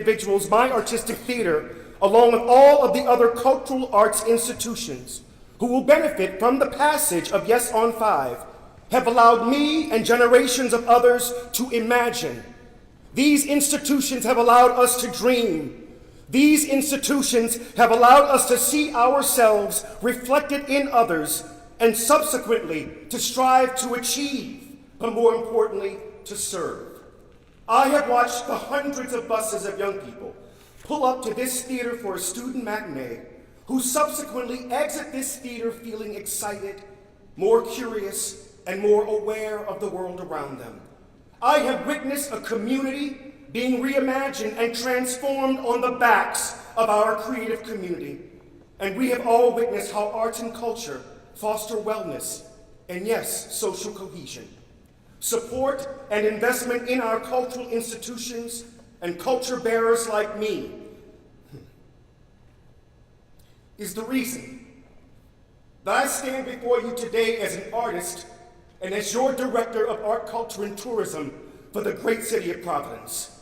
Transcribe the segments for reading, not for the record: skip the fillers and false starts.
individuals, my artistic theater, along with all of the other cultural arts institutions who will benefit from the passage of Yes on 5, have allowed me and generations of others to imagine. These institutions have allowed us to dream. These institutions have allowed us to see ourselves reflected in others and subsequently to strive to achieve, but more importantly, to serve. I have watched the hundreds of buses of young people pull up to this theater for a student matinee who subsequently exit this theater feeling excited, more curious, and more aware of the world around them. I have witnessed a community being reimagined and transformed on the backs of our creative community. And we have all witnessed how arts and culture foster wellness and, yes, social cohesion. Support and investment in our cultural institutions and culture bearers like me is the reason that I stand before you today as an artist and as your Director of Art, Culture, and Tourism for the great city of Providence.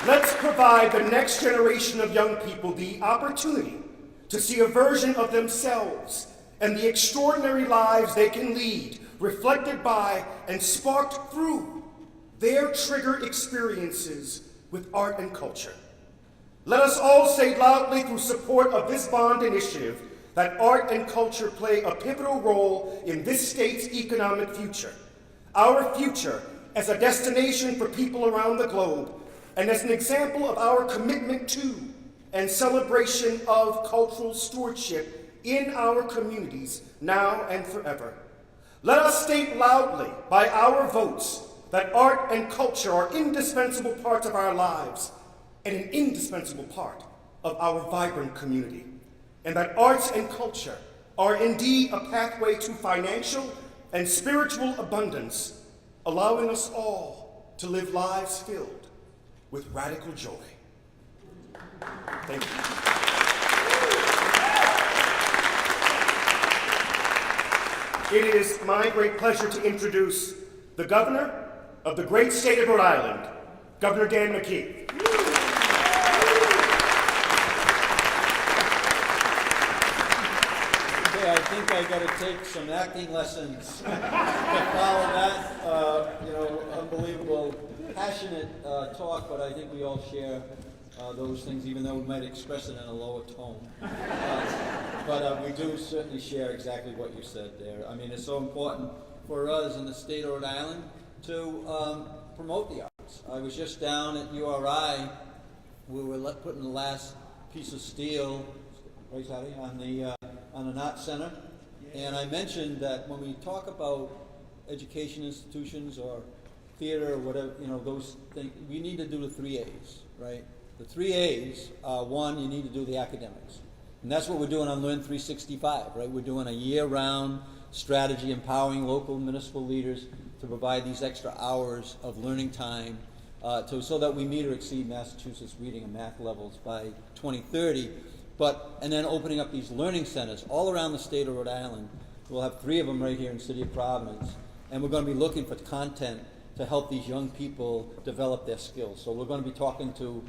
Let's provide the next generation of young people the opportunity to see a version of themselves and the extraordinary lives they can lead, reflected by and sparked through their trigger experiences with art and culture. Let us all say loudly through support of this bond initiative that art and culture play a pivotal role in this state's economic future, our future as a destination for people around the globe, and as an example of our commitment to and celebration of cultural stewardship in our communities now and forever. Let us state loudly by our votes that art and culture are indispensable parts of our lives and an indispensable part of our vibrant community, and that arts and culture are indeed a pathway to financial and spiritual abundance, allowing us all to live lives filled with radical joy. Thank you. It is my great pleasure to introduce the Governor of the great state of Rhode Island, Governor Dan McKee. I think I got to take some acting lessons to follow that, unbelievable, passionate talk, but I think we all share those things, even though we might express it in a lower tone. But we do certainly share exactly what you said there. I mean, it's so important for us in the state of Rhode Island to promote the arts. I was just down at URI. We were putting the last piece of steel, right, Sally, on an art center, and I mentioned that when we talk about education institutions or theater or whatever, those things, we need to do the 3 A's, right? The 3 A's are, one, you need to do the academics. And that's what we're doing on Learn 365, right? We're doing a year-round strategy empowering local municipal leaders to provide these extra hours of learning time so that we meet or exceed Massachusetts reading and math levels by 2030. And then opening up these learning centers all around the state of Rhode Island. We'll have 3 of them right here in the city of Providence. And we're going to be looking for content to help these young people develop their skills. So we're going to be talking to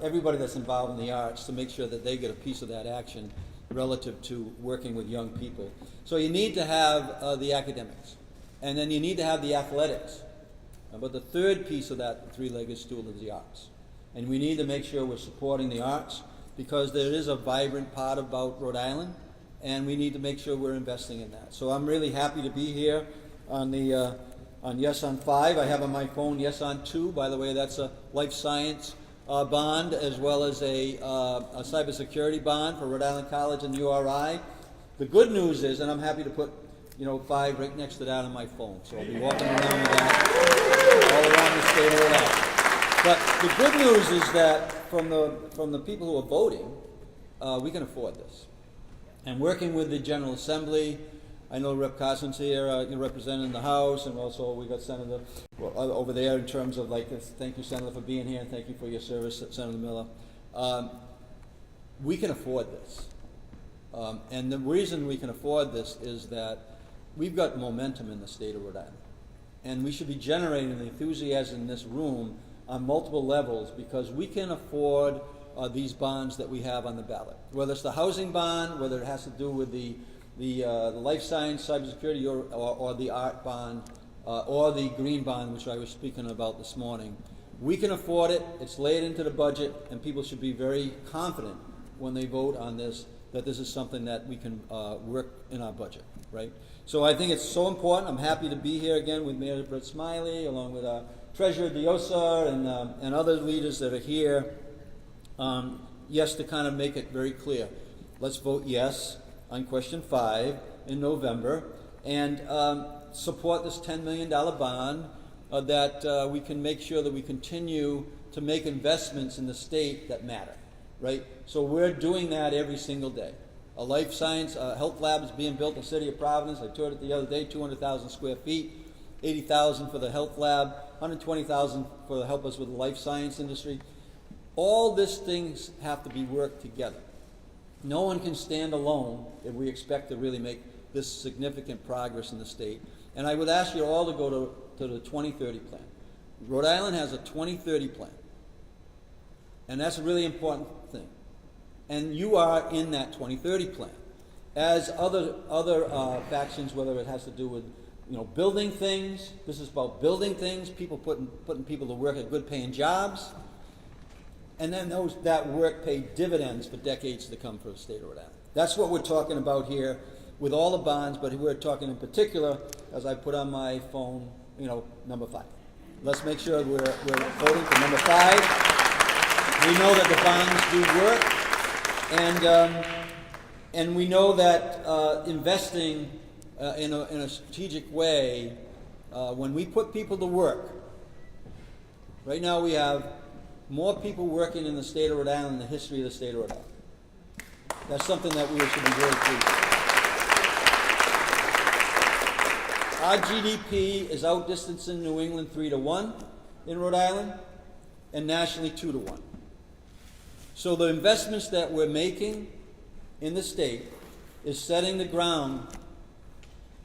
everybody that's involved in the arts to make sure that they get a piece of that action relative to working with young people. So you need to have the academics. And then you need to have the athletics. But the third piece of that 3-legged stool is the arts. And we need to make sure we're supporting the arts, because there is a vibrant part about Rhode Island, and we need to make sure we're investing in that. So I'm really happy to be here on Yes on 5. I have on my phone Yes on 2. By the way, that's a life science bond as well as a cybersecurity bond for Rhode Island College and URI. The good news is, and I'm happy to put 5 right next to that on my phone, so I'll be walking around with that all around the state of Rhode Island. But the good news is that from the people who are voting, we can afford this. And working with the General Assembly, I know Rep. Carson's here, representing the House, and also we got Senator over there in terms of thank you, Senator, for being here, and thank you for your service, Senator Miller. We can afford this. And the reason we can afford this is that we've got momentum in the state of Rhode Island. And we should be generating the enthusiasm in this room on multiple levels because we can afford these bonds that we have on the ballot. Whether it's the housing bond, whether it has to do with the life science, cybersecurity, or the art bond, or the green bond, which I was speaking about this morning. We can afford it, it's laid into the budget, and people should be very confident when they vote on this, that this is something that we can work in our budget, right? So I think it's so important. I'm happy to be here again with Mayor Brett Smiley, along with Treasurer Diosa and other leaders that are here. Yes, to kind of make it very clear. Let's vote yes on question 5 in November and support this $10 million bond that we can make sure that we continue to make investments in the state that matter, right? So we're doing that every single day. A life science health lab is being built in the city of Providence. I toured it the other day, 200,000 square feet, 80,000 for the health lab, 120,000 for to help us with the life science industry. All these things have to be worked together. No one can stand alone if we expect to really make this significant progress in the state. And I would ask you all to go to the 2030 plan. Rhode Island has a 2030 plan. And that's a really important thing. And you are in that 2030 plan. As other factions, whether it has to do with building things, this is about building things, people putting people to work at good paying jobs. And then that work paid dividends for decades to come for the state of Rhode Island. That's what we're talking about here with all the bonds, but we're talking in particular, as I put on my phone, number 5. Let's make sure we're voting for number 5. We know that the bonds do work, and we know that investing in a strategic way, when we put people to work, right now we have more people working in the state of Rhode Island in the history of the state of Rhode Island. That's something that we should be very pleased with. Our GDP is outdistancing New England 3-1 in Rhode Island, and nationally 2-1. So the investments that we're making in the state is setting the ground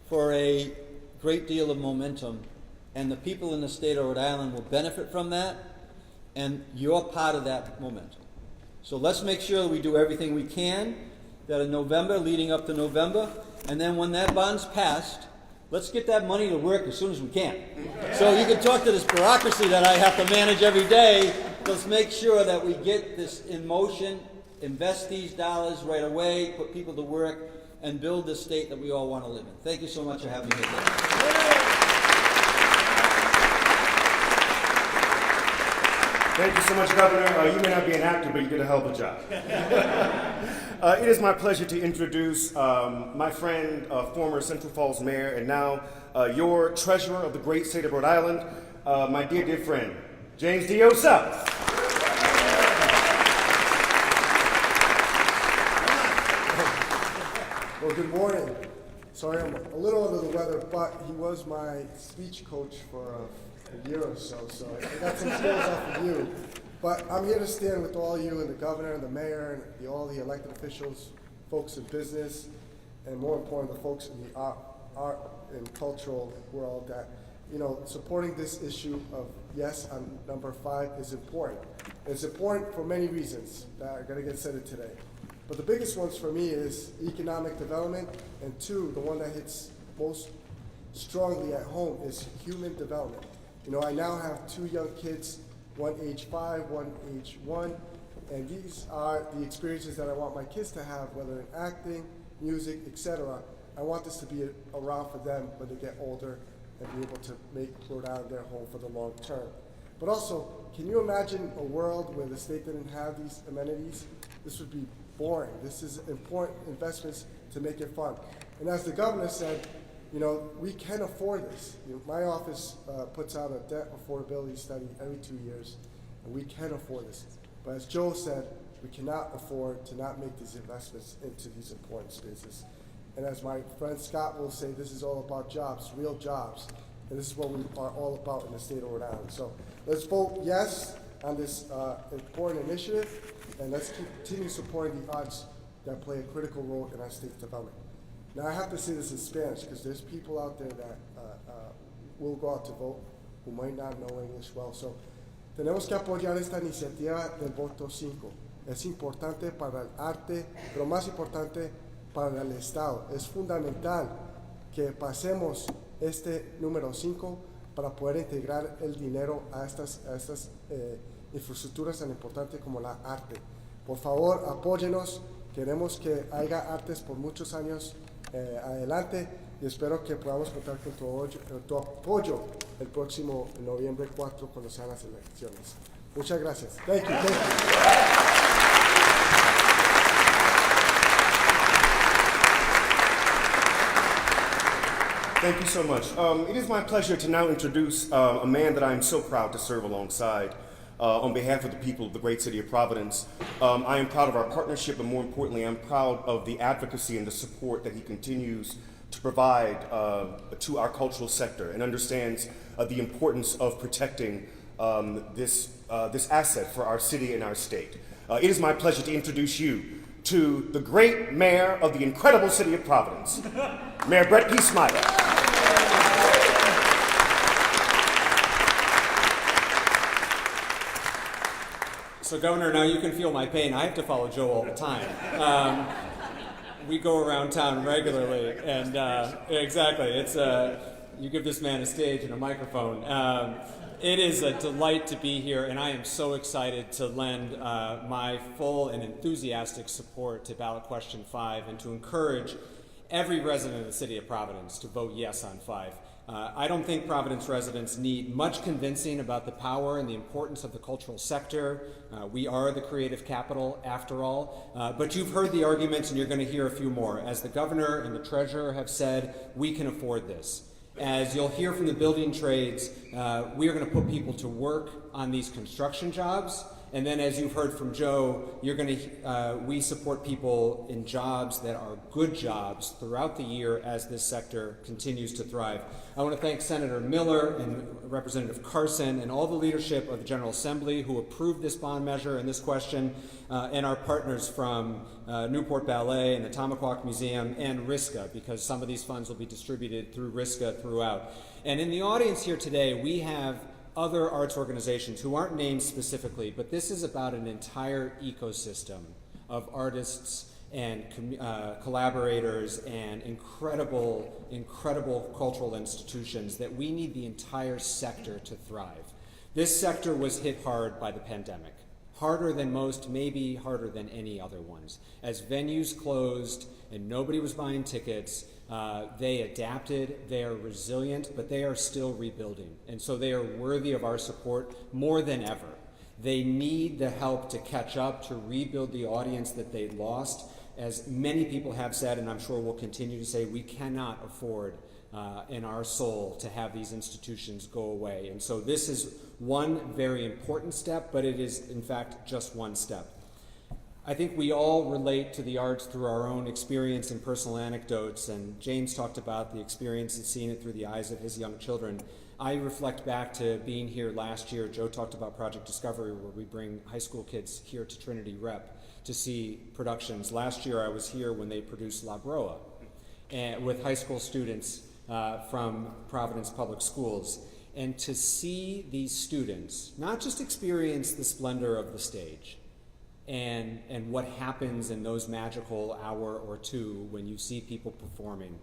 for a great deal of momentum, and the people in the state of Rhode Island will benefit from that, and you're part of that momentum. So let's make sure that we do everything we can that in November, leading up to November, and then when that bond's passed, let's get that money to work as soon as we can. So you can talk to this bureaucracy that I have to manage every day. Let's make sure that we get this in motion, invest these dollars right away, put people to work, and build the state that we all want to live in. Thank you so much for having me here. Thank you so much, Governor. You may not be an actor, but you did a hell of a job. It is my pleasure to introduce my friend, former Central Falls Mayor, and now your treasurer of the great state of Rhode Island, my dear, dear friend, James Diosa. Well, good morning. Sorry, I'm a little under the weather, but he was my speech coach for a year or so I got some skills off of you. But I'm here to stand with all you and the governor and the mayor and all the elected officials, folks in business, and more importantly, the folks in the art and cultural world that, supporting this issue of yes on number 5 is important. And it's important for many reasons that are going to get said today. But the biggest ones for me is economic development, and 2, the one that hits most strongly at home is human development. I now have 2 young kids, one age 5, one age 1, and these are the experiences that I want my kids to have, whether in acting, music, etc. I want this to be around for them when they get older and be able to make Rhode Island their home for the long term. But also, can you imagine a world where the state didn't have these amenities? This would be boring. This is important investments to make it fun. And as the governor said, we can afford this. My office puts out a debt affordability study every 2 years, and we can afford this. But as Joe said, we cannot afford to not make these investments into these important spaces. And as my friend Scott will say, this is all about jobs, real jobs. And this is what we are all about in the state of Rhode Island. So let's vote yes on this important initiative, and let's continue supporting the arts that play a critical role in our state's development. Now I have to say this in Spanish because there's people out there that will go out to vote who might not know English well. So tenemos que apoyar esta iniciativa del voto 5. Es importante para el arte, pero más importante para el Estado. Es fundamental que pasemos este número 5 para poder integrar el dinero a estas infraestructuras tan importantes como la arte. Por favor, apóyenos. Queremos que haya artes por muchos años adelante y espero que podamos contar con tu apoyo el próximo noviembre 4 cuando sean las elecciones. Muchas gracias. Thank you. Thank you so much. It is my pleasure to now introduce a man that I am so proud to serve alongside. On behalf of the people of the great city of Providence, I am proud of our partnership, but more importantly, I'm proud of the advocacy and the support that he continues to provide to our cultural sector and understands the importance of protecting this asset for our city and our state. It is my pleasure to introduce you to the great mayor of the incredible city of Providence, Mayor Brett P. Smiler. So, Governor, now you can feel my pain. I have to follow Joe all the time. We go around town regularly, and exactly, it's you give this man a stage and a microphone. It is a delight to be here, and I am so excited to lend my full and enthusiastic support to ballot question 5 and to encourage every resident of the city of Providence to vote yes on 5. I don't think Providence residents need much convincing about the power and the importance of the cultural sector. We are the creative capital, after all. But you've heard the arguments, and you're going to hear a few more. As the governor and the treasurer have said, we can afford this. As you'll hear from the building trades, we are going to put people to work on these construction jobs. And then, as you've heard from Joe, we support people in jobs that are good jobs throughout the year as this sector continues to thrive. I want to thank Senator Miller and Representative Carson and all the leadership of the General Assembly who approved this bond measure and this question, and our partners from Newport Ballet and the Tamaqua Museum and RISCA, because some of these funds will be distributed through RISCA throughout. And in the audience here today, we have other arts organizations who aren't named specifically, but this is about an entire ecosystem of artists and collaborators and incredible cultural institutions that we need the entire sector to thrive. This sector was hit hard by the pandemic, harder than most, maybe harder than any other ones. As venues closed and nobody was buying tickets, they adapted, they are resilient, but they are still rebuilding. And so they are worthy of our support more than ever. They need the help to catch up, to rebuild the audience that they lost. As many people have said, and I'm sure will continue to say, we cannot afford in our soul to have these institutions go away. And so this is one very important step, but it is in fact just one step. I think we all relate to the arts through our own experience and personal anecdotes, and James talked about the experience and seeing it through the eyes of his young children. I reflect back to being here last year. Joe talked about Project Discovery, where we bring high school kids here to Trinity Rep to see productions. Last year I was here when they produced La Broa with high school students from Providence Public Schools. And to see these students not just experience the splendor of the stage, and what happens in those magical hour or two when you see people performing,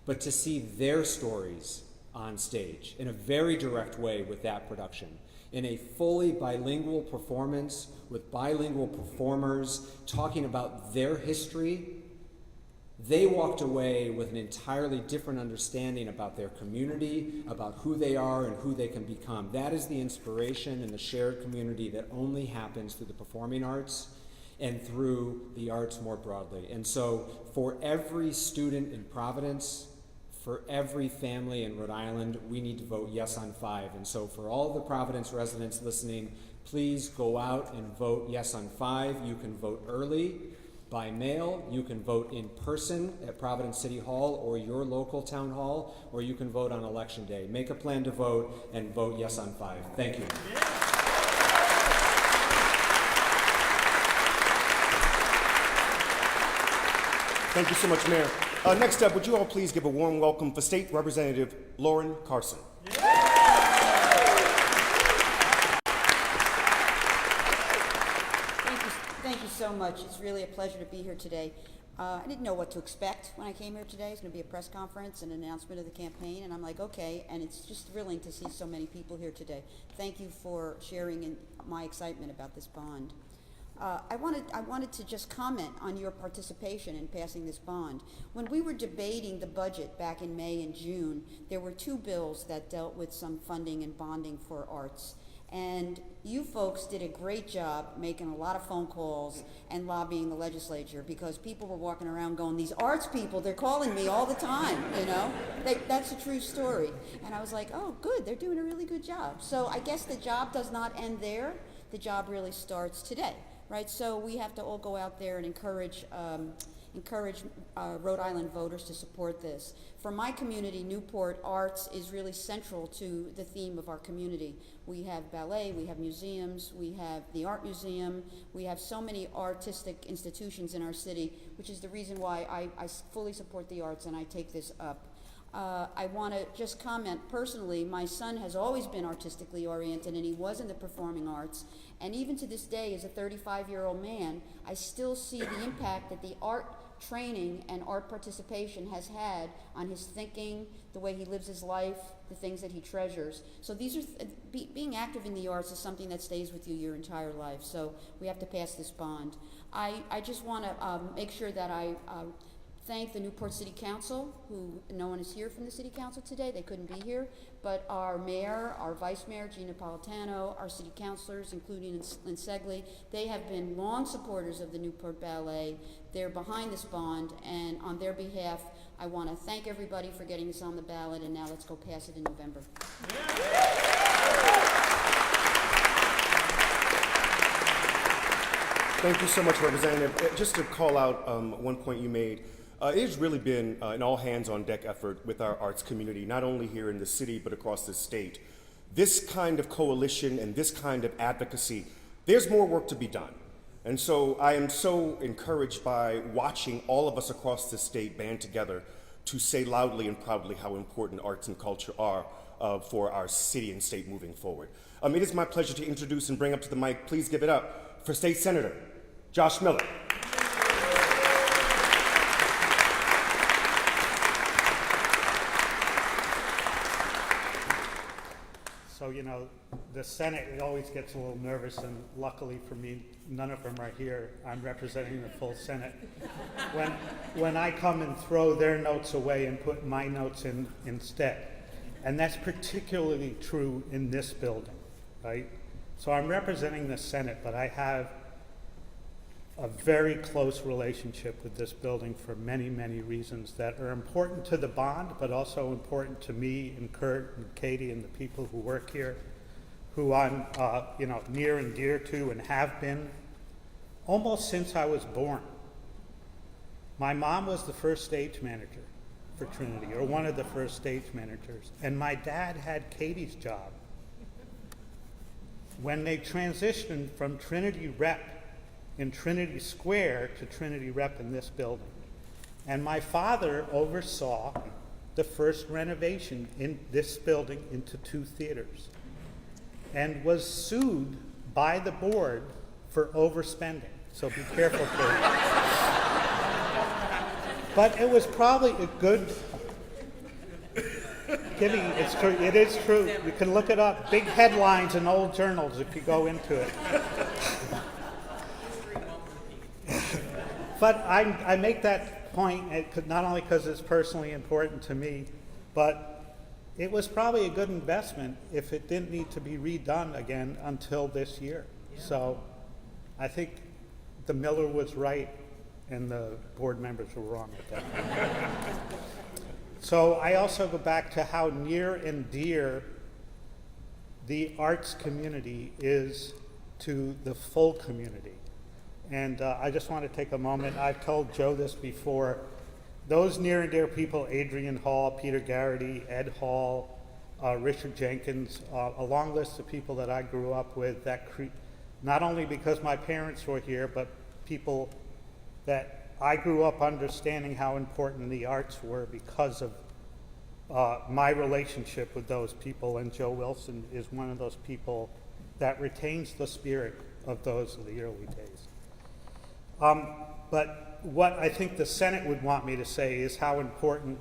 but to see their stories on stage in a very direct way with that production, in a fully bilingual performance with bilingual performers talking about their history. They walked away with an entirely different understanding about their community, about who they are and who they can become. That is the inspiration and the shared community that only happens through the performing arts and through the arts more broadly. And so for every student in Providence, for every family in Rhode Island, we need to vote yes on 5. And so for all the Providence residents listening, please go out and vote yes on 5. You can vote early, by mail, you can vote in person at Providence City Hall or your local town hall, or you can vote on election day. Make a plan to vote and vote yes on 5. Thank you. Thank you so much, Mayor. Next up, would you all please give a warm welcome for State Representative Lauren Carson. Thank you so much. It's really a pleasure to be here today. I didn't know what to expect when I came here today. It's going to be a press conference, an announcement of the campaign, and I'm like, okay, and it's just thrilling to see so many people here today. Thank you for sharing in my excitement about this bond. I wanted to just comment on your participation in passing this bond. When we were debating the budget back in May and June, there were two bills that dealt with some funding and bonding for arts. And you folks did a great job making a lot of phone calls and lobbying the legislature, because people were walking around going, these arts people, they're calling me all the time, you know? That's a true story. And I was like, oh, good, they're doing a really good job. So I guess the job does not end there. The job really starts today, right? So we have to all go out there and encourage Rhode Island voters to support this. For my community, Newport, arts is really central to the theme of our community. We have ballet, we have museums, we have the art museum, we have so many artistic institutions in our city, which is the reason why I fully support the arts and I take this up. I want to just comment personally, my son has always been artistically oriented and he was in the performing arts, and even to this day as a 35-year-old man, I still see the impact that the art training and art participation has had on his thinking, the way he lives his life, the things that he treasures. So these are being active in the arts is something that stays with you your entire life. So we have to pass this bond. I just want to make sure that I thank the Newport City Council, who no one is here from the City Council today, they couldn't be here, but our mayor, our vice mayor, Gina Napolitano, our city councilors, including Lynn Segley, they have been long supporters of the Newport Ballet. They're behind this bond, and on their behalf, I want to thank everybody for getting this on the ballot, and now let's go pass it in November. Thank you so much, Representative. Just to call out one point you made, it has really been an all-hands-on-deck effort with our arts community, not only here in the city, but across the state. This kind of coalition and this kind of advocacy, there's more work to be done. And so I am so encouraged by watching all of us across the state band together to say loudly and proudly how important arts and culture are for our city and state moving forward. It is my pleasure to introduce and bring up to the mic, please give it up, for State Senator Josh Miller. So, you know, the Senate, it always gets a little nervous, and luckily for me, none of them are here. I'm representing the full Senate. When I come and throw their notes away and put my notes in instead. And that's particularly true in this building, right? So I'm representing the Senate, but I have a very close relationship with this building for many, many reasons that are important to the bond, but also important to me and Kurt and Katie and the people who work here, who I'm near and dear to and have been almost since I was born. My mom was the first stage manager for Trinity, or one of the first stage managers, and my dad had Katie's job. When they transitioned from Trinity Rep in Trinity Square to Trinity Rep in this building. And my father oversaw the first renovation in this building into 2 theaters and was sued by the board for overspending. So be careful, Kate. But it was probably a good, Kitty, it's true, it is true. You can look it up, big headlines in old journals if you go into it. But I make that point not only because it's personally important to me, but it was probably a good investment if it didn't need to be redone again until this year. Yeah. So I think the Miller was right and the board members were wrong with that. So I also go back to how near and dear the arts community is to the full community. And I just want to take a moment. I've told Joe this before. Those near and dear people, Adrian Hall, Peter Garrity, Ed Hall, Richard Jenkins, a long list of people that I grew up with, that not only because my parents were here, but people that I grew up understanding how important the arts were because of my relationship with those people, and Joe Wilson is one of those people that retains the spirit of those of the early days. But what I think the Senate would want me to say is how important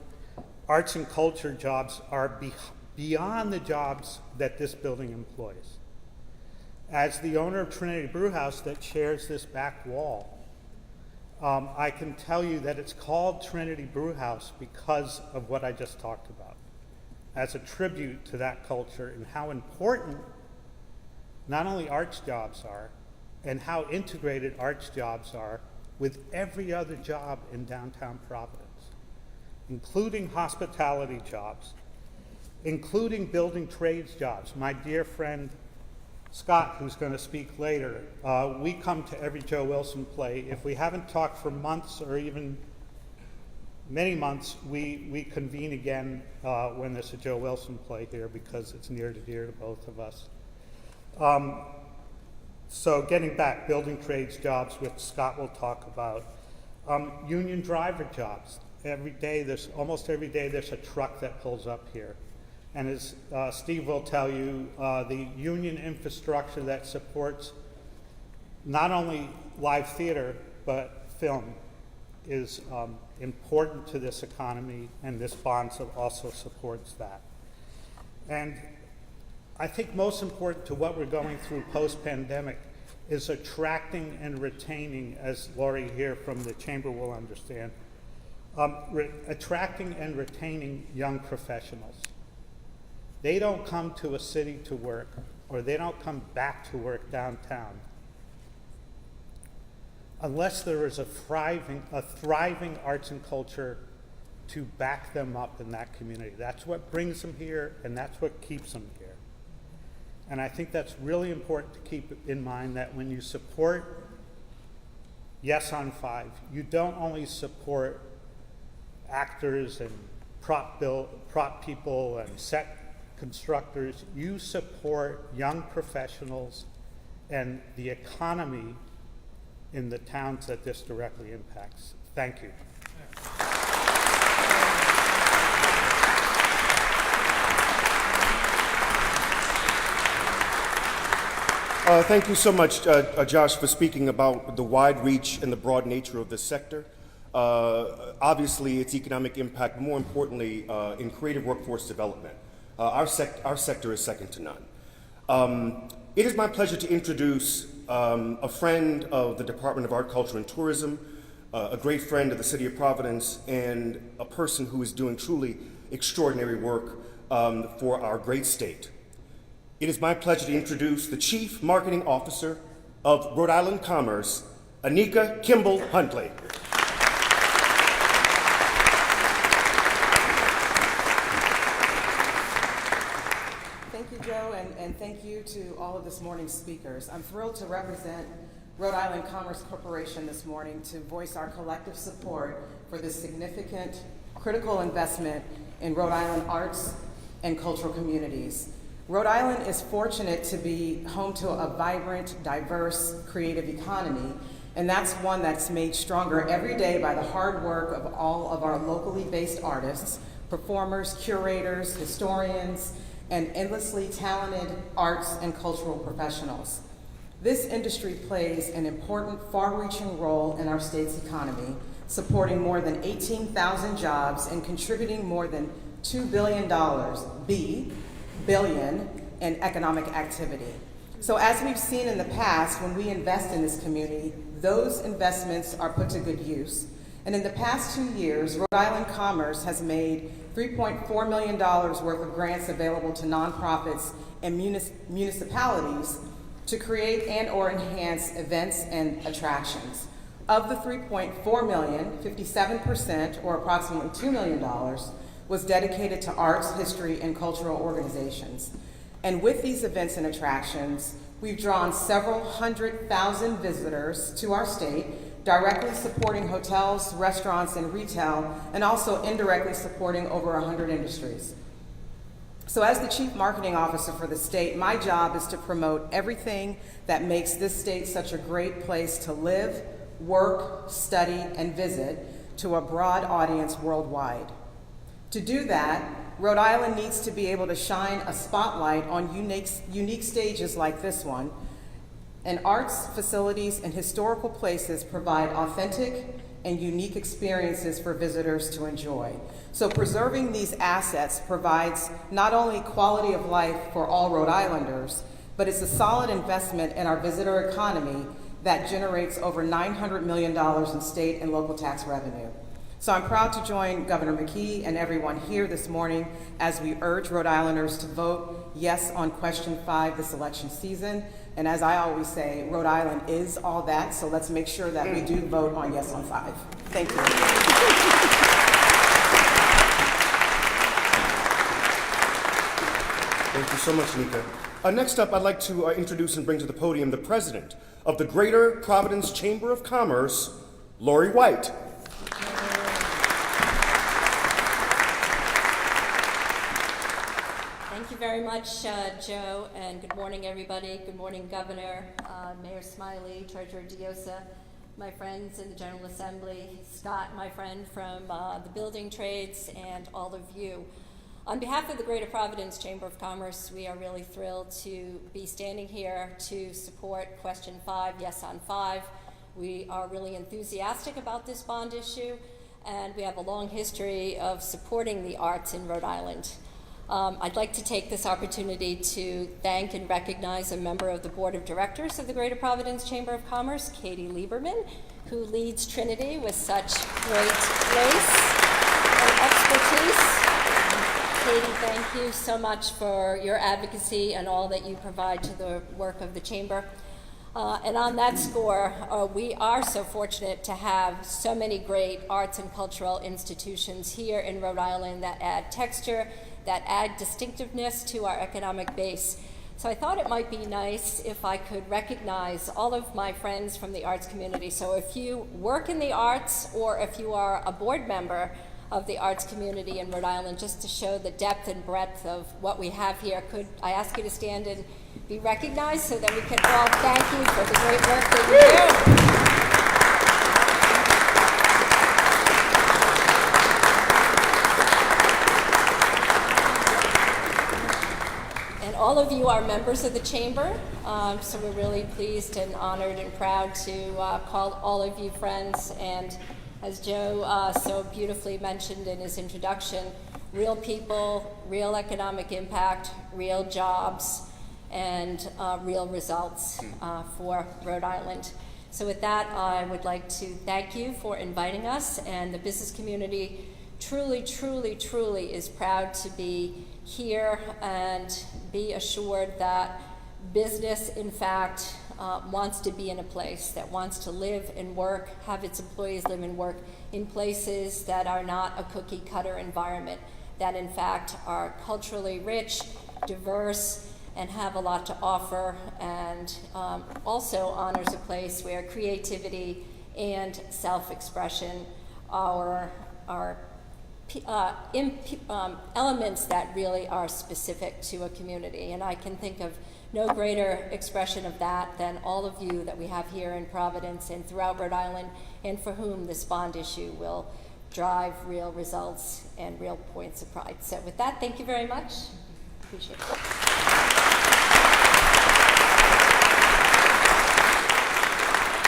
arts and culture jobs are beyond the jobs that this building employs. As the owner of Trinity Brewhouse that shares this back wall, I can tell you that it's called Trinity Brewhouse because of what I just talked about, as a tribute to that culture and how important not only arts jobs are, and how integrated arts jobs are with every other job in downtown Providence, including hospitality jobs, including building trades jobs. My dear friend Scott, who's going to speak later, we come to every Joe Wilson play. If we haven't talked for months or even many months, we convene again when there's a Joe Wilson play here because it's near and dear to both of us. So getting back, building trades jobs, which Scott will talk about. Union driver jobs. Almost every day there's a truck that pulls up here. And as Steve will tell you, the union infrastructure that supports not only live theater, but film is important to this economy, and this bond also supports that. And I think most important to what we're going through post-pandemic is attracting and retaining, as Laurie here from the Chamber will understand, attracting and retaining young professionals. They don't come to a city to work, or they don't come back to work downtown unless there is a thriving arts and culture to back them up in that community. That's what brings them here, and that's what keeps them here. And I think that's really important to keep in mind, that when you support Yes on 5, you don't only support actors and prop people and set constructors, you support young professionals and the economy in the towns that this directly impacts. Thank you. Thank you so much, Josh, for speaking about the wide reach and the broad nature of this sector. Obviously, its economic impact, but more importantly, in creative workforce development. Our sector is second to none. It is my pleasure to introduce a friend of the Department of Art, Culture, and Tourism, a great friend of the City of Providence, and a person who is doing truly extraordinary work for our great state. It is my pleasure to introduce the Chief Marketing Officer of Rhode Island Commerce, Anika Kimball Huntley. Thank you, Joe, and thank you to all of this morning's speakers. I'm thrilled to represent Rhode Island Commerce Corporation this morning to voice our collective support for this significant, critical investment in Rhode Island arts and cultural communities. Rhode Island is fortunate to be home to a vibrant, diverse, creative economy, and that's one that's made stronger every day by the hard work of all of our locally based artists, performers, curators, historians, and endlessly talented arts and cultural professionals. This industry plays an important, far-reaching role in our state's economy, supporting more than 18,000 jobs and contributing more than $2 billion in economic activity. So as we've seen in the past, when we invest in this community, those investments are put to good use. And in the past 2 years, Rhode Island Commerce has made $3.4 million worth of grants available to nonprofits and municipalities to create and or enhance events and attractions. Of the $3.4 million, 57%, or approximately $2 million, was dedicated to arts, history, and cultural organizations. And with these events and attractions, we've drawn several 100,000 visitors to our state, directly supporting hotels, restaurants, and retail, and also indirectly supporting over 100 industries. So as the Chief Marketing Officer for the state, my job is to promote everything that makes this state such a great place to live, work, study, and visit to a broad audience worldwide. To do that, Rhode Island needs to be able to shine a spotlight on unique stages like this one, and arts, facilities, and historical places provide authentic and unique experiences for visitors to enjoy. So preserving these assets provides not only quality of life for all Rhode Islanders, but it's a solid investment in our visitor economy that generates over $900 million in state and local tax revenue. So I'm proud to join Governor McKee and everyone here this morning as we urge Rhode Islanders to vote yes on question 5 this election season. And as I always say, Rhode Island is all that, so let's make sure that we do vote on yes on 5. Thank you. Thank you so much, Nika. Next up, I'd like to introduce and bring to the podium the president of the Greater Providence Chamber of Commerce, Lori White. Thank you very much, Joe, and good morning, everybody. Good morning, Governor, Mayor Smiley, Treasurer Diosa, my friends in the General Assembly, Scott, my friend from the building trades, and all of you. On behalf of the Greater Providence Chamber of Commerce, we are really thrilled to be standing here to support question 5, yes on 5. We are really enthusiastic about this bond issue, and we have a long history of supporting the arts in Rhode Island. I'd like to take this opportunity to thank and recognize a member of the Board of Directors of the Greater Providence Chamber of Commerce, Katie Lieberman, who leads Trinity with such great grace and expertise. Katie, thank you so much for your advocacy and all that you provide to the work of the Chamber. And on that score, we are so fortunate to have so many great arts and cultural institutions here in Rhode Island that add texture, that add distinctiveness to our economic base. So I thought it might be nice if I could recognize all of my friends from the arts community. So if you work in the arts or if you are a board member of the arts community in Rhode Island, just to show the depth and breadth of what we have here, could I ask you to stand and be recognized so that we can all thank you for the great work that you do. And all of you are members of the Chamber, so we're really pleased and honored and proud to call all of you friends. And as Joe so beautifully mentioned in his introduction, real people, real economic impact, real jobs, and real results for Rhode Island. So with that, I would like to thank you for inviting us, and the business community truly, truly, truly is proud to be here and be assured that business, in fact, wants to be in a place that wants to live and work, have its employees live and work in places that are not a cookie cutter environment, that in fact are culturally rich, diverse, and have a lot to offer, and also honors a place where creativity and self-expression are elements that really are specific to a community. And I can think of no greater expression of that than all of you that we have here in Providence and throughout Rhode Island, and for whom this bond issue will drive real results and real points of pride. So with that, thank you very much. Appreciate it.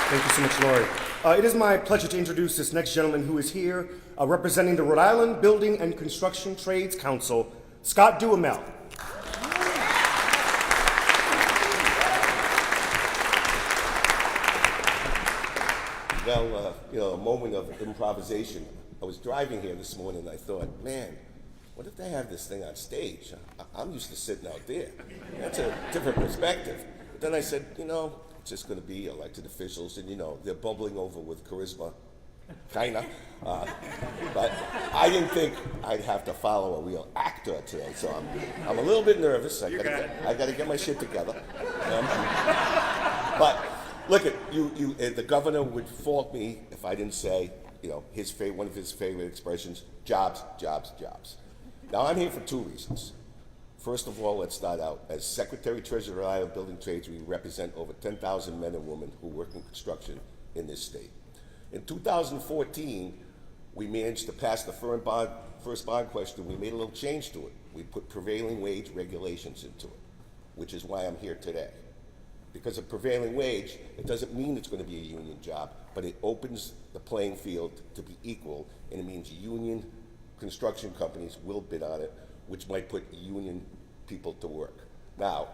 Thank you so much, Lori. It is my pleasure to introduce this next gentleman who is here representing the Rhode Island Building and Construction Trades Council, Scott Duhamel. Well, a moment of improvisation. I was driving here this morning and I thought, man, what if they have this thing on stage? I'm used to sitting out there. That's a different perspective. But then I said, it's just going to be elected officials, and they're bubbling over with charisma, kinda. But I didn't think I'd have to follow a real actor today, so I'm a little bit nervous. I got to get my shit together. But look, the governor would fault me if I didn't say, one of his favorite expressions: jobs, jobs, jobs. Now I'm here for two reasons. First of all, let's start out. As Secretary Treasurer of Building Trades, we represent over 10,000 men and women who work in construction in this state. In 2014, we managed to pass the first bond question. We made a little change to it. We put prevailing wage regulations into it, which is why I'm here today. Because of prevailing wage, it doesn't mean it's going to be a union job, but it opens the playing field to be equal, and it means union construction companies will bid on it, which might put union people to work. Now,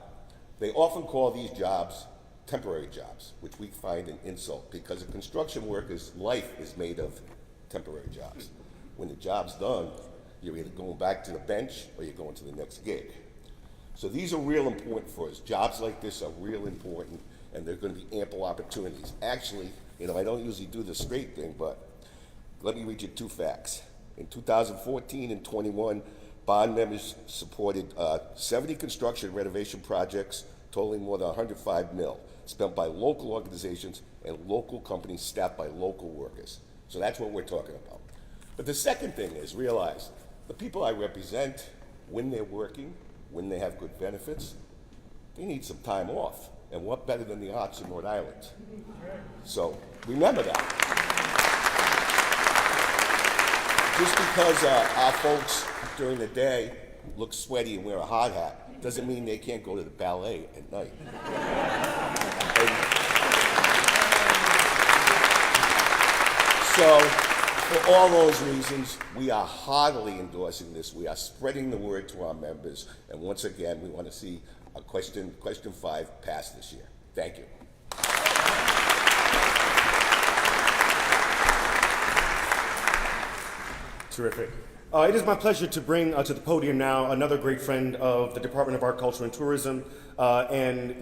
they often call these jobs temporary jobs, which we find an insult, because a construction worker's life is made of temporary jobs. When the job's done, you're either going back to the bench or you're going to the next gig. So these are real important for us. Jobs like this are real important, and there are going to be ample opportunities. Actually, I don't usually do the straight thing, but let me read you 2 facts. In 2014 and 21, bond members supported 70 construction renovation projects totaling more than 105 mil, spent by local organizations and local companies staffed by local workers. So that's what we're talking about. But the second thing is, realize the people I represent, when they're working, when they have good benefits, they need some time off. And what better than the arts in Rhode Island? So remember that. Just because our folks during the day look sweaty and wear a hard hat doesn't mean they can't go to the ballet at night. So, for all those reasons, we are heartily endorsing this. We are spreading the word to our members. And once again, we want to see a question 5 passed this year. Thank you. Terrific. It is my pleasure to bring to the podium now another great friend of the Department of Art, Culture, and Tourism, and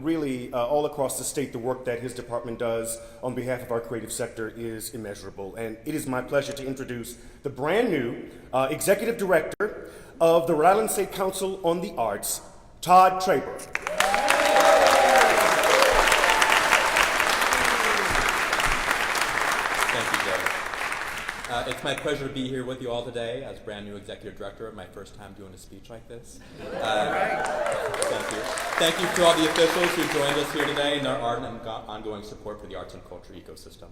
really all across the state, the work that his department does on behalf of our creative sector is immeasurable. And it is my pleasure to introduce the brand new Executive Director of the Rhode Island State Council on the Arts, Todd Traber. It's my pleasure to be here with you all today as brand new executive director. My first time doing a speech like this. Thank you. Thank you to all the officials who joined us here today and their ardent and ongoing support for the arts and culture ecosystem.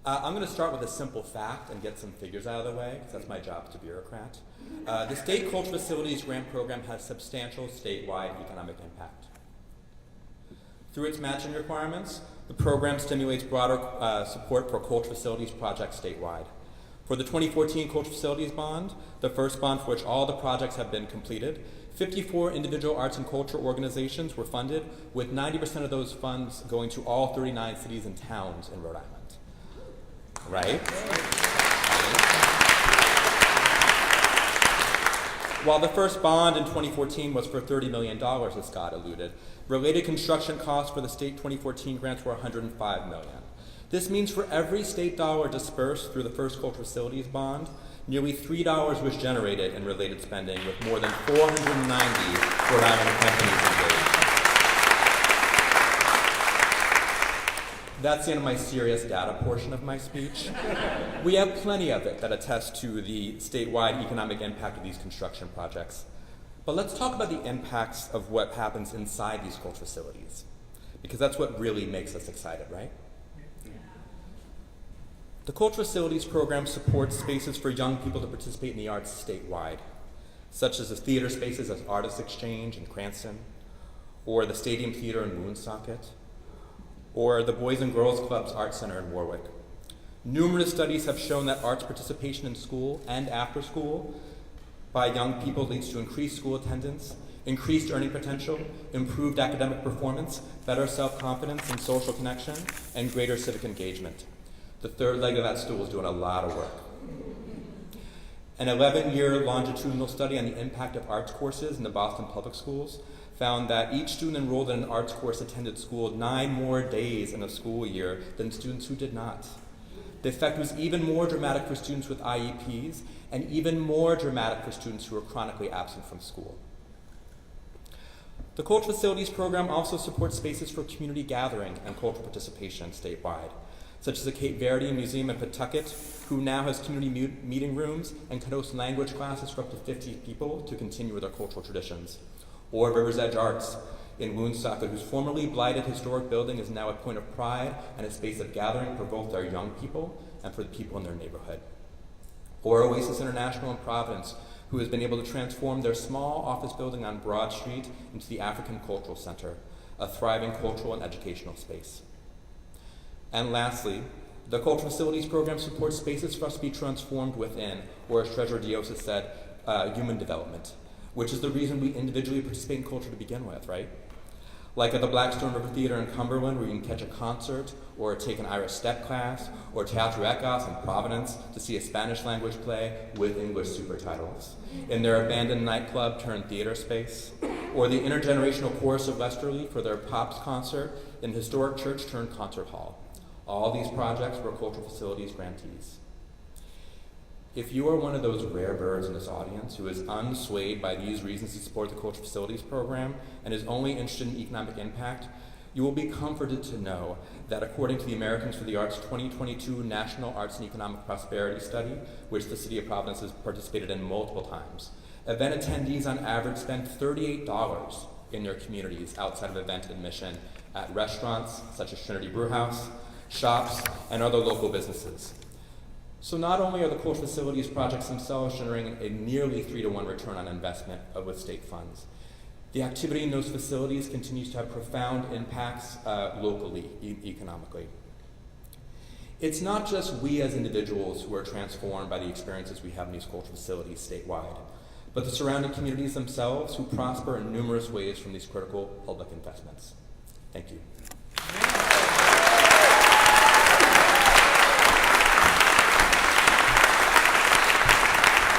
I'm going to start with a simple fact and get some figures out of the way, because that's my job as a bureaucrat. The State Culture Facilities Grant Program has substantial statewide economic impact. Through its matching requirements, the program stimulates broader support for culture facilities projects statewide. For the 2014 Culture Facilities Bond, the first bond for which all the projects have been completed, 54 individual arts and culture organizations were funded, with 90% of those funds going to all 39 cities and towns in Rhode Island. Right? While the first bond in 2014 was for $30 million, as Scott alluded, related construction costs for the state 2014 grants were $105 million. This means for every state dollar dispersed through the first culture facilities bond, nearly $3 was generated in related spending, with more than 490 Rhode Island companies engaged. That's the end of my serious data portion of my speech. We have plenty of it that attests to the statewide economic impact of these construction projects. But let's talk about the impacts of what happens inside these culture facilities, because that's what really makes us excited, right? The Culture Facilities Program supports spaces for young people to participate in the arts statewide, such as the theater spaces as Artists Exchange in Cranston, or the Stadium Theater in Woonsocket, or the Boys and Girls Club's Art Center in Warwick. Numerous studies have shown that arts participation in school and after school by young people leads to increased school attendance, increased earning potential, improved academic performance, better self-confidence and social connection, and greater civic engagement. The third leg of that stool is doing a lot of work. An 11-year longitudinal study on the impact of arts courses in the Boston Public Schools found that each student enrolled in an arts course attended school 9 more days in a school year than students who did not. The effect was even more dramatic for students with IEPs and even more dramatic for students who were chronically absent from school. The Culture Facilities Program also supports spaces for community gathering and cultural participation statewide, such as the Cape Verde Museum in Pawtucket, who now has community meeting rooms and can host language classes for up to 50 people to continue with their cultural traditions. Or River's Edge Arts in Woonsocket, whose formerly blighted historic building is now a point of pride and a space of gathering for both our young people and for the people in their neighborhood. Or Oasis International in Providence, who has been able to transform their small office building on Broad Street into the African Cultural Center, a thriving cultural and educational space. And lastly, the Cultural Facilities Program supports spaces for us to be transformed within, or as Treasurer Diosa said, human development, which is the reason we individually participate in culture to begin with, right? Like at the Blackstone River Theater in Cumberland, where you can catch a concert, or take an Irish step class, or Teatro Ecos in Providence to see a Spanish language play with English supertitles, in their abandoned nightclub turned theater space, or the intergenerational chorus of Westerly for their Pops concert in historic church turned concert hall. All these projects were cultural facilities grantees. If you are one of those rare birds in this audience who is unswayed by these reasons to support the Cultural Facilities Program and is only interested in economic impact, you will be comforted to know that according to the Americans for the Arts 2022 National Arts and Economic Prosperity Study, which the City of Providence has participated in multiple times, event attendees on average spend $38 in their communities outside of event admission at restaurants such as Trinity Brewhouse, shops, and other local businesses. So not only are the cultural facilities projects themselves generating a nearly 3-to-1 return on investment with state funds, the activity in those facilities continues to have profound impacts locally, economically. It's not just we as individuals who are transformed by the experiences we have in these cultural facilities statewide, but the surrounding communities themselves who prosper in numerous ways from these critical public investments. Thank you.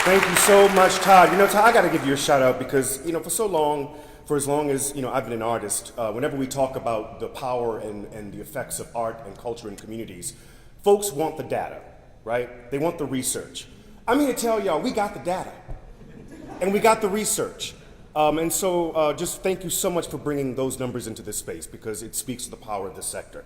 Thank you so much, Todd. Todd, I got to give you a shout out because, for as long as, I've been an artist, whenever we talk about the power and the effects of art and culture in communities, folks want the data, right? They want the research. I'm here to tell y'all, we got the data and we got the research. And so just thank you so much for bringing those numbers into this space because it speaks to the power of this sector.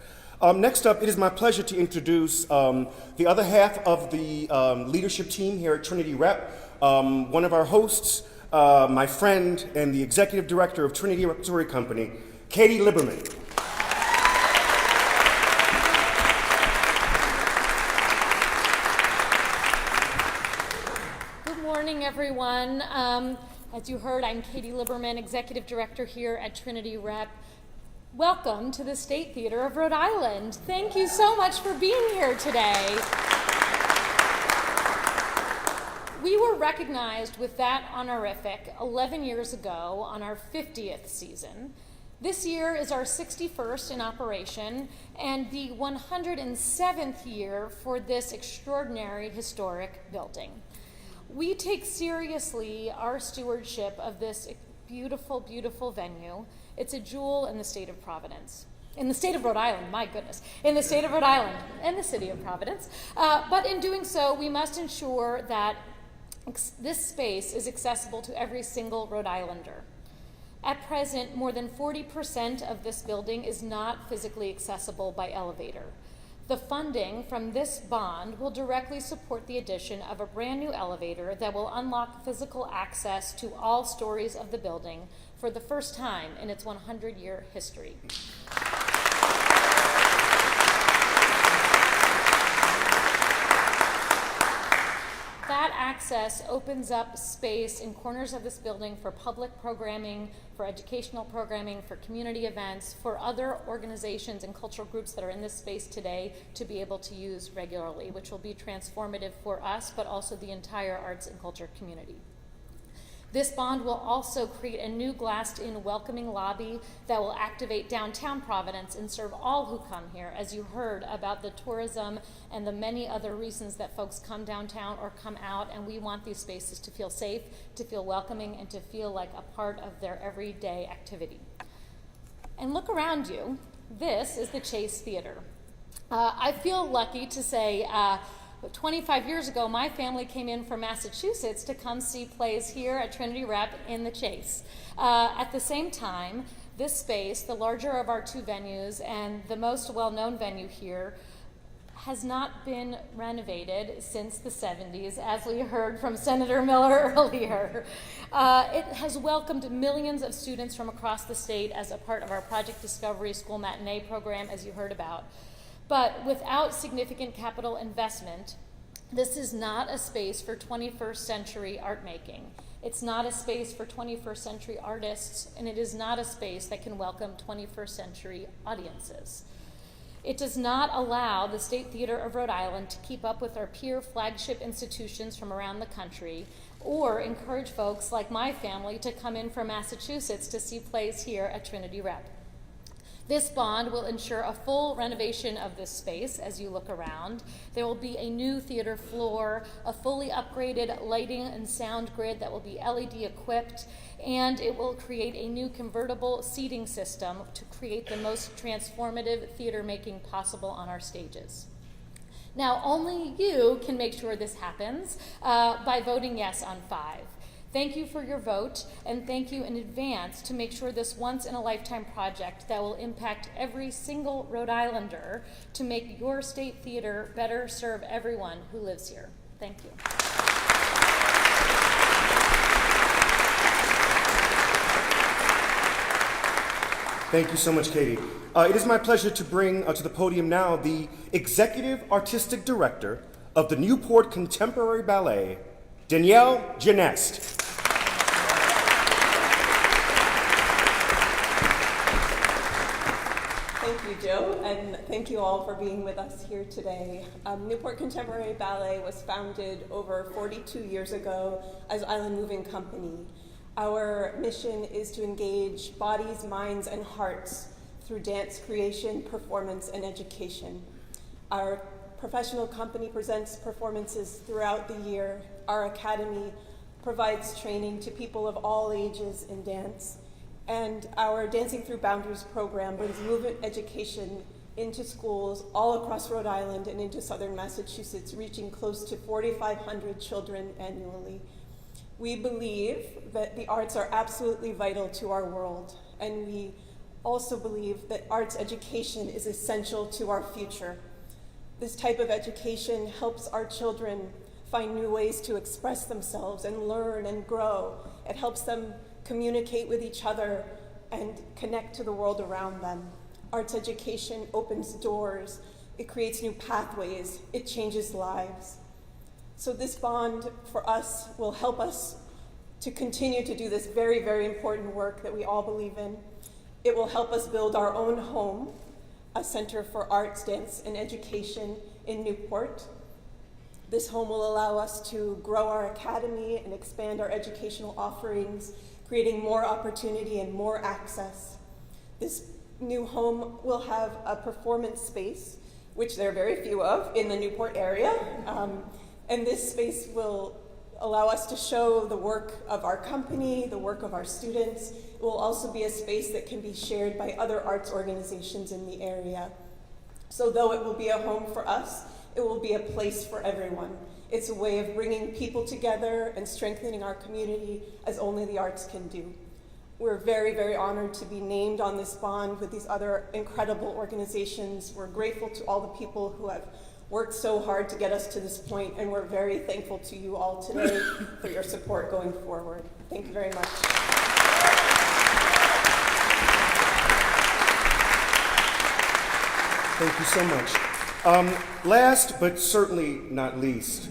Next up, it is my pleasure to introduce the other half of the leadership team here at Trinity Rep. One of our hosts, my friend and the executive director of Trinity Repertory Company, Katie Liberman. Good morning, everyone. As you heard, I'm Katie Liberman, executive director here at Trinity Rep. Welcome to the State Theater of Rhode Island. Thank you so much for being here today. We were recognized with that honorific 11 years ago on our 50th season. This year is our 61st in operation and the 107th year for this extraordinary historic building. We take seriously our stewardship of this beautiful, beautiful venue. It's a jewel in the state of Providence. In the state of Rhode Island, my goodness. In the state of Rhode Island and the city of Providence. But in doing so, we must ensure that this space is accessible to every single Rhode Islander. At present, more than 40% of this building is not physically accessible by elevator. The funding from this bond will directly support the addition of a brand new elevator that will unlock physical access to all stories of the building for the first time in its 100-year history. That access opens up space in corners of this building for public programming, for educational programming, for community events, for other organizations and cultural groups that are in this space today to be able to use regularly, which will be transformative for us, but also the entire arts and culture community. This bond will also create a new glassed-in welcoming lobby that will activate downtown Providence and serve all who come here, as you heard about the tourism and the many other reasons that folks come downtown or come out, and we want these spaces to feel safe, to feel welcoming, and to feel like a part of their everyday activity. And look around you. This is the Chase Theater. I feel lucky to say 25 years ago, my family came in from Massachusetts to come see plays here at Trinity Rep in the Chase. At the same time, this space, the larger of our two venues and the most well-known venue here, has not been renovated since the 70s, as we heard from Senator Miller earlier. It has welcomed millions of students from across the state as a part of our Project Discovery School Matinee program, as you heard about. But without significant capital investment, this is not a space for 21st century art making. It's not a space for 21st century artists, and it is not a space that can welcome 21st century audiences. It does not allow the State Theater of Rhode Island to keep up with our peer flagship institutions from around the country, or encourage folks like my family to come in from Massachusetts to see plays here at Trinity Rep. This bond will ensure a full renovation of this space as you look around. There will be a new theater floor, a fully upgraded lighting and sound grid that will be LED equipped, and it will create a new convertible seating system to create the most transformative theater making possible on our stages. Now, only you can make sure this happens by voting yes on 5. Thank you for your vote, and thank you in advance to make sure this once-in-a-lifetime project that will impact every single Rhode Islander to make your state theater better serve everyone who lives here. Thank you. Thank you so much, Katie. It is my pleasure to bring to the podium now the Executive Artistic Director of the Newport Contemporary Ballet, Danielle Genest. Thank you, Joe, and thank you all for being with us here today. Newport Contemporary Ballet was founded over 42 years ago as Island Moving Company. Our mission is to engage bodies, minds, and hearts through dance creation, performance, and education. Our professional company presents performances throughout the year. Our academy provides training to people of all ages in dance. And our Dancing Through Boundaries program brings movement education into schools all across Rhode Island and into southern Massachusetts, reaching close to 4,500 children annually. We believe that the arts are absolutely vital to our world, and we also believe that arts education is essential to our future. This type of education helps our children find new ways to express themselves and learn and grow. It helps them communicate with each other and connect to the world around them. Arts education opens doors, it creates new pathways, it changes lives. So this bond for us will help us to continue to do this very, very important work that we all believe in. It will help us build our own home, a center for arts, dance, and education in Newport. This home will allow us to grow our academy and expand our educational offerings, creating more opportunity and more access. This new home will have a performance space, which there are very few of in the Newport area. And this space will allow us to show the work of our company, the work of our students. It will also be a space that can be shared by other arts organizations in the area. So though it will be a home for us, it will be a place for everyone. It's a way of bringing people together and strengthening our community as only the arts can do. We're very, very honored to be named on this bond with these other incredible organizations. We're grateful to all the people who have worked so hard to get us to this point, and we're very thankful to you all today for your support going forward. Thank you very much. Thank you so much. Last but certainly not least,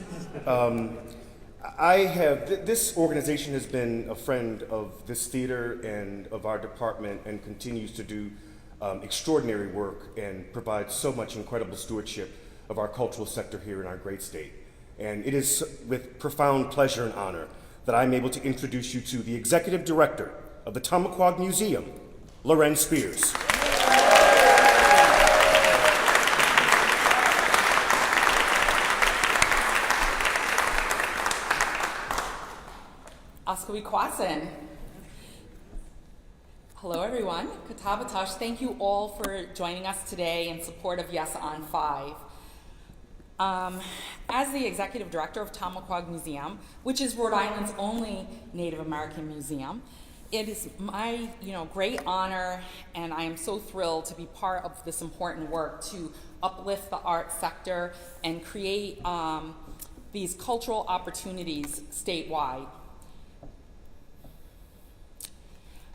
this organization has been a friend of this theater and of our department and continues to do extraordinary work and provide so much incredible stewardship of our cultural sector here in our great state. And it is with profound pleasure and honor that I'm able to introduce you to the Executive Director of the Tamaqua Museum, Loren Spears. Askawikwasin. Hello, everyone. Katabatash, thank you all for joining us today in support of Yes on 5. As the Executive Director of Tamaqua Museum, which is Rhode Island's only Native American museum, It is my, great honor, and I am so thrilled to be part of this important work to uplift the arts sector and create these cultural opportunities statewide.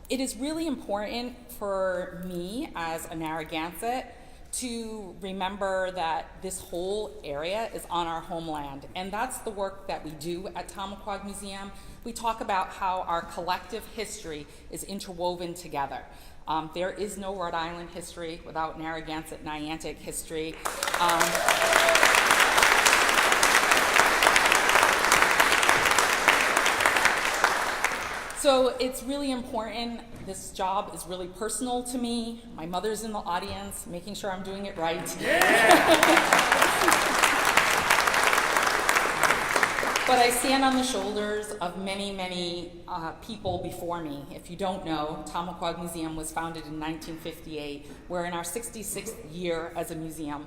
It is really important for me as a Narragansett to remember that this whole area is on our homeland, and that's the work that we do at Tamaqua Museum. We talk about how our collective history is interwoven together. There is no Rhode Island history without Narragansett Niantic history. So it's really important. This job is really personal to me. My mother's in the audience, making sure I'm doing it right. But I stand on the shoulders of many, many people before me. If you don't know, Tamaqua Museum was founded in 1958. We're in our 66th year as a museum.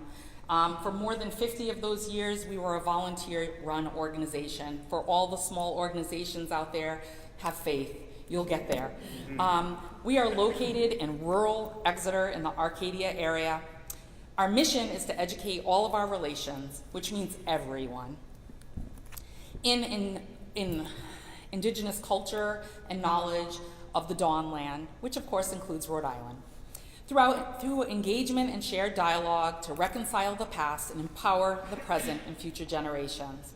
For more than 50 of those years, we were a volunteer-run organization. For all the small organizations out there, have faith. You'll get there. We are located in rural Exeter in the Arcadia area. Our mission is to educate all of our relations, which means everyone, in indigenous culture and knowledge of the Dawnland, which of course includes Rhode Island. Through engagement and shared dialogue to reconcile the past and empower the present and future generations.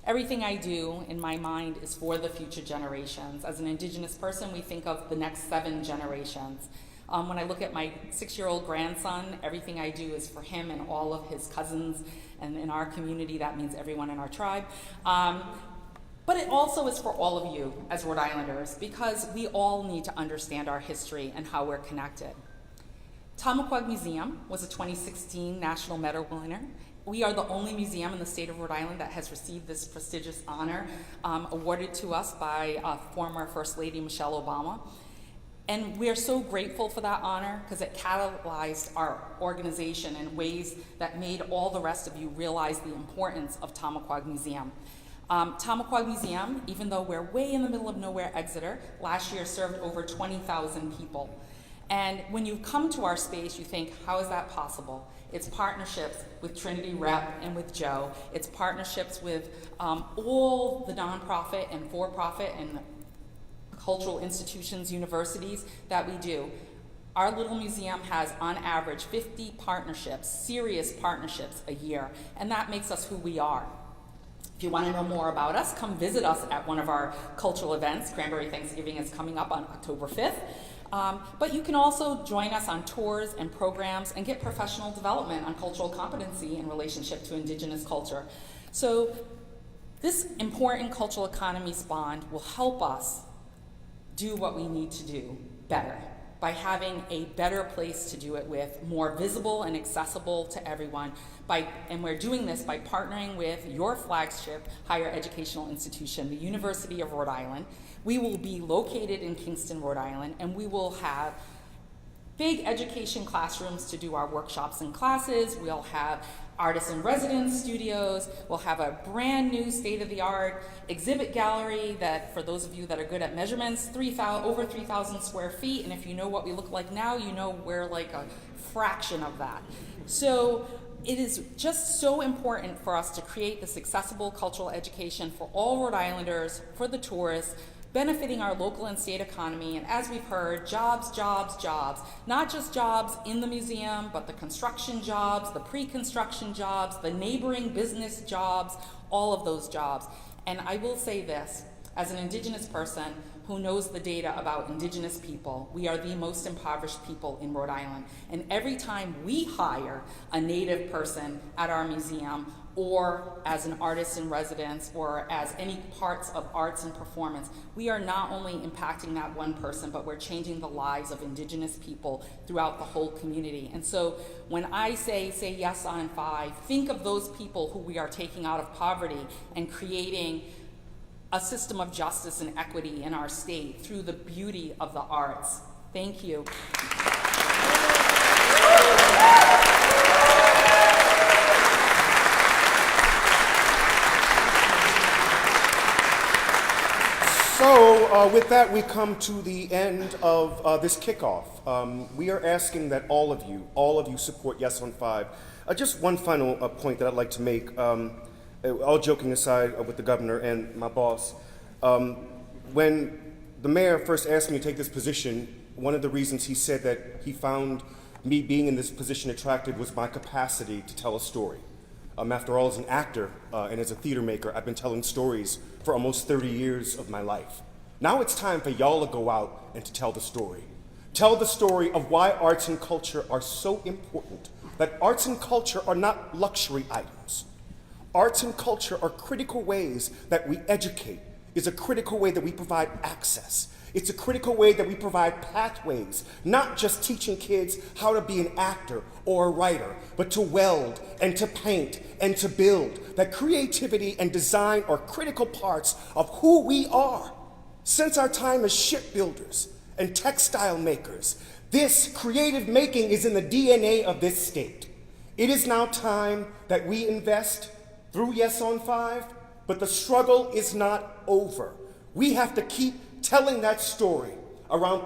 Everything I do in my mind is for the future generations. As an Indigenous person, we think of the next 7 generations. When I look at my 6-year-old grandson, everything I do is for him and all of his cousins, and in our community, that means everyone in our tribe. But it also is for all of you as Rhode Islanders, because we all need to understand our history and how we're connected. Tamaqua Museum was a 2016 National Medal winner. We are the only museum in the state of Rhode Island that has received this prestigious honor, awarded to us by former First Lady Michelle Obama. And we are so grateful for that honor because it catalyzed our organization in ways that made all the rest of you realize the importance of Tamaqua Museum. Tamaqua Museum, even though we're way in the middle of nowhere, Exeter, last year served over 20,000 people. And when you come to our space, you think, how is that possible? It's partnerships with Trinity Rep and with Joe. It's partnerships with all the nonprofit and for-profit and cultural institutions, universities that we do. Our little museum has, on average, 50 partnerships, serious partnerships a year, and that makes us who we are. If you want to know more about us, come visit us at one of our cultural events. Cranberry Thanksgiving is coming up on October 5th. But you can also join us on tours and programs and get professional development on cultural competency in relationship to Indigenous culture. So this important cultural economies bond will help us do what we need to do better by having a better place to do it with, more visible and accessible to everyone. And we're doing this by partnering with your flagship higher educational institution, the University of Rhode Island. We will be located in Kingston, Rhode Island, and we will have big education classrooms to do our workshops and classes. We'll have artist in residence studios. We'll have a brand new state-of-the-art exhibit gallery that, for those of you that are good at measurements, over 3,000 square feet. And if you know what we look like now, you know we're like a fraction of that. So it is just so important for us to create this accessible cultural education for all Rhode Islanders, for the tourists, benefiting our local and state economy, and as we've heard, jobs, jobs, jobs. Not just jobs in the museum, but the construction jobs, the pre-construction jobs, the neighboring business jobs, all of those jobs. And I will say this, as an Indigenous person who knows the data about Indigenous people, we are the most impoverished people in Rhode Island. And every time we hire a Native person at our museum, or as an artist in residence, or as any parts of arts and performance, we are not only impacting that one person, but we're changing the lives of Indigenous people throughout the whole community. And so when I say yes on 5, think of those people who we are taking out of poverty and creating a system of justice and equity in our state through the beauty of the arts. Thank you. So with that, we come to the end of this kickoff. We are asking that all of you support Yes on 5. Just one final point that I'd like to make, all joking aside with the governor and my boss. When the mayor first asked me to take this position, one of the reasons he said that he found me being in this position attractive was my capacity to tell a story. After all, as an actor and as a theater maker, I've been telling stories for almost 30 years of my life. Now it's time for y'all to go out and to tell the story. Tell the story of why arts and culture are so important, that arts and culture are not luxury items. Arts and culture are critical ways that we educate, is a critical way that we provide access. It's a critical way that we provide pathways, not just teaching kids how to be an actor or a writer, but to weld and to paint and to build. That creativity and design are critical parts of who we are. Since our time as shipbuilders and textile makers, this creative making is in the DNA of this state. It is now time that we invest through Yes on 5, but the struggle is not over. We have to keep telling that story around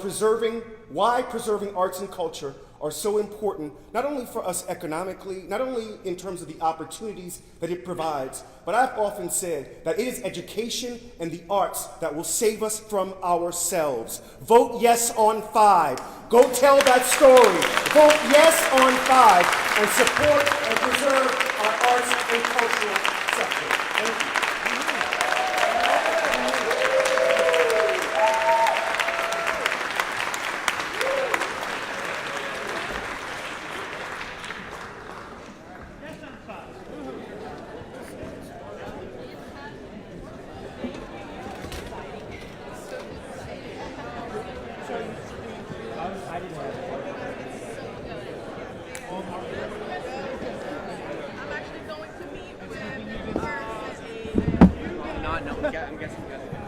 why preserving arts and culture are so important, not only for us economically, not only in terms of the opportunities that it provides, but I've often said that it is education and the arts that will save us from ourselves. Vote Yes on 5. Go tell that story. Vote Yes on 5 and support and preserve our arts and cultural sector. Thank you. I'm guessing.